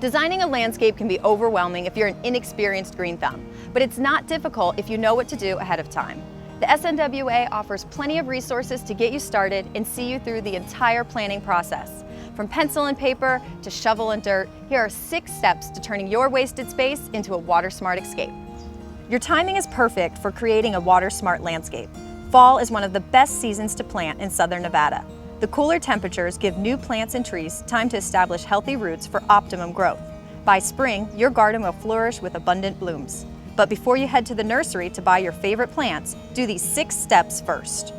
Designing a landscape can be overwhelming if you're an inexperienced green thumb, but it's not difficult if you know what to do ahead of time. The SNWA offers plenty of resources to get you started and see you through the entire planning process. From pencil and paper to shovel and dirt, here are 6 steps to turning your wasted space into a water-smart escape. Your timing is perfect for creating a water-smart landscape. Fall is one of the best seasons to plant in southern Nevada. The cooler temperatures give new plants and trees time to establish healthy roots for optimum growth. By spring, your garden will flourish with abundant blooms. But before you head to the nursery to buy your favorite plants, do these 6 steps first.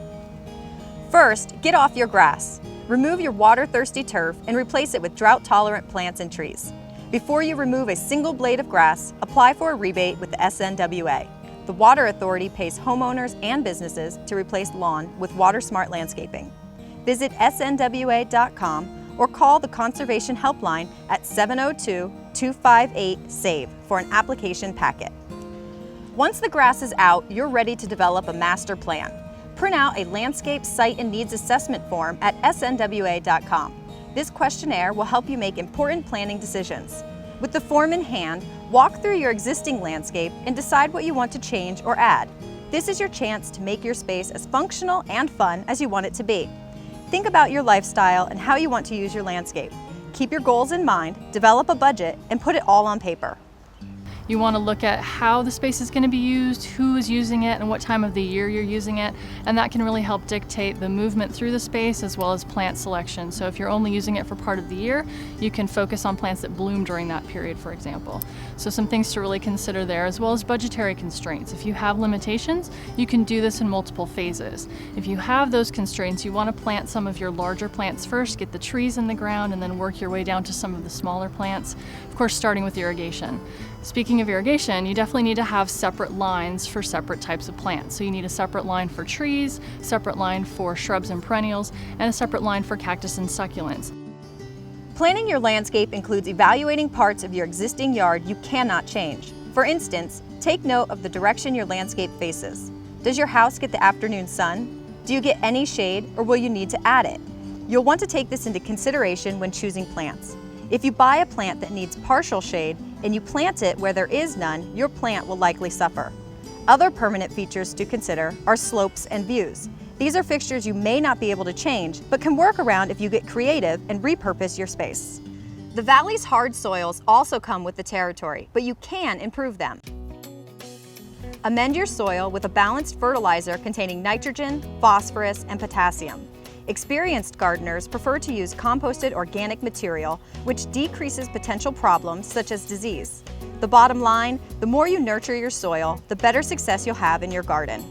First, get off your grass. Remove your water-thirsty turf and replace it with drought-tolerant plants and trees. Before you remove a single blade of grass, apply for a rebate with the SNWA. The Water Authority pays homeowners and businesses to replace lawn with water-smart landscaping. Visit snwa.com or call the Conservation Helpline at 702-258-SAVE for an application packet. Once the grass is out, you're ready to develop a master plan. Print out a landscape site and needs assessment form at snwa.com. This questionnaire will help you make important planning decisions. With the form in hand, walk through your existing landscape and decide what you want to change or add. This is your chance to make your space as functional and fun as you want it to be. Think about your lifestyle and how you want to use your landscape. Keep your goals in mind, develop a budget, and put it all on paper. You want to look at how the space is going to be used, who is using it, and what time of the year you're using it, and that can really help dictate the movement through the space as well as plant selection. So if you're only using it for part of the year, you can focus on plants that bloom during that period, for example. So some things to really consider there, as well as budgetary constraints. If you have limitations, you can do this in multiple phases. If you have those constraints, you want to plant some of your larger plants first, get the trees in the ground, and then work your way down to some of the smaller plants, of course starting with irrigation. Speaking of irrigation, you definitely need to have separate lines for separate types of plants. So you need a separate line for trees, separate line for shrubs and perennials, and a separate line for cactus and succulents. Planning your landscape includes evaluating parts of your existing yard you cannot change. For instance, take note of the direction your landscape faces. Does your house get the afternoon sun? Do you get any shade, or will you need to add it? You'll want to take this into consideration when choosing plants. If you buy a plant that needs partial shade and you plant it where there is none, your plant will likely suffer. Other permanent features to consider are slopes and views. These are fixtures you may not be able to change, but can work around if you get creative and repurpose your space. The valley's hard soils also come with the territory, but you can improve them. Amend your soil with a balanced fertilizer containing nitrogen, phosphorus, and potassium. Experienced gardeners prefer to use composted organic material, which decreases potential problems such as disease. The bottom line, the more you nurture your soil, the better success you'll have in your garden.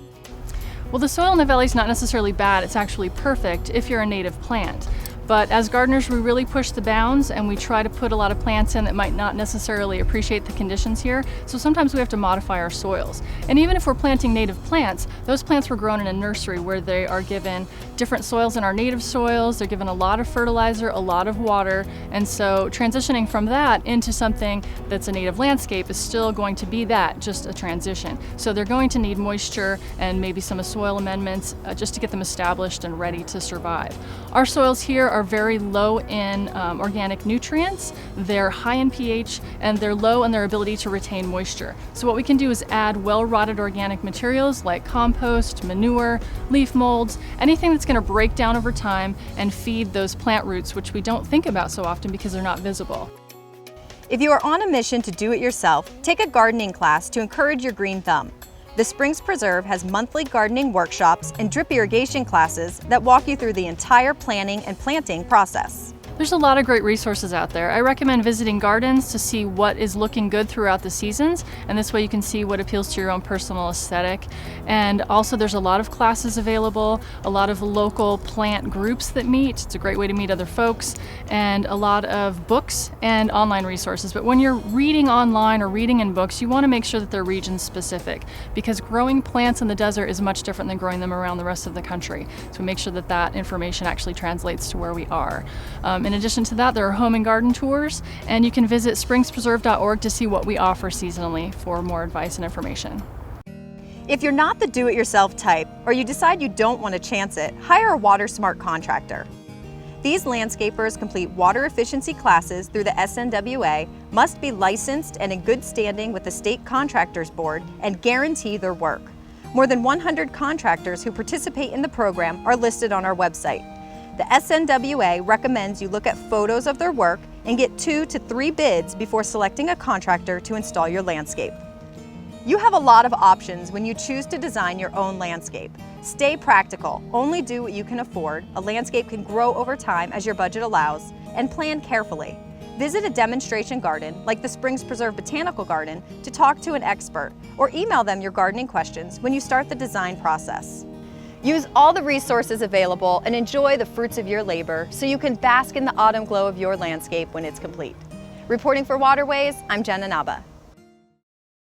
Well, the soil in the valley is not necessarily bad, it's actually perfect if you're a native plant. But as gardeners, we really push the bounds and we try to put a lot of plants in that might not necessarily appreciate the conditions here. So sometimes we have to modify our soils. And even if we're planting native plants, those plants were grown in a nursery where they are given different soils in our native soils. They're given a lot of fertilizer, a lot of water. And so transitioning from that into something that's a native landscape is still going to be that, just a transition. So they're going to need moisture and maybe some soil amendments just to get them established and ready to survive. Our soils here are very low in organic nutrients, they're high in pH, and they're low in their ability to retain moisture. So what we can do is add well-rotted organic materials like compost, manure, leaf molds, anything that's going to break down over time and feed those plant roots, which we don't think about so often because they're not visible. If you are on a mission to do it yourself, take a gardening class to encourage your green thumb. The Springs Preserve has monthly gardening workshops and drip irrigation classes that walk you through the entire planning and planting process. There's a lot of great resources out there. I recommend visiting gardens to see what is looking good throughout the seasons, and this way you can see what appeals to your own personal aesthetic. And also there's a lot of classes available, a lot of local plant groups that meet. It's a great way to meet other folks, and a lot of books and online resources. But when you're reading online or reading in books, you want to make sure that they're region specific, because growing plants in the desert is much different than growing them around the rest of the country. So make sure that that information actually translates to where we are. In addition to that, there are home and garden tours, and you can visit springspreserve.org to see what we offer seasonally for more advice and information. If you're not the do-it-yourself type, or you decide you don't want to chance it, hire a water-smart contractor. These landscapers complete water efficiency classes through the SNWA, must be licensed and in good standing with the State Contractors Board, and guarantee their work. More than 100 contractors who participate in the program are listed on our website. The SNWA recommends you look at photos of their work and get 2 to 3 bids before selecting a contractor to install your landscape. You have a lot of options when you choose to design your own landscape. Stay practical, only do what you can afford. A landscape can grow over time as your budget allows, and plan carefully. Visit a demonstration garden, like the Springs Preserve Botanical Garden, to talk to an expert, or email them your gardening questions when you start the design process. Use all the resources available and enjoy the fruits of your labor so you can bask in the autumn glow of your landscape when it's complete. Reporting for Waterways, I'm Jenna Naba.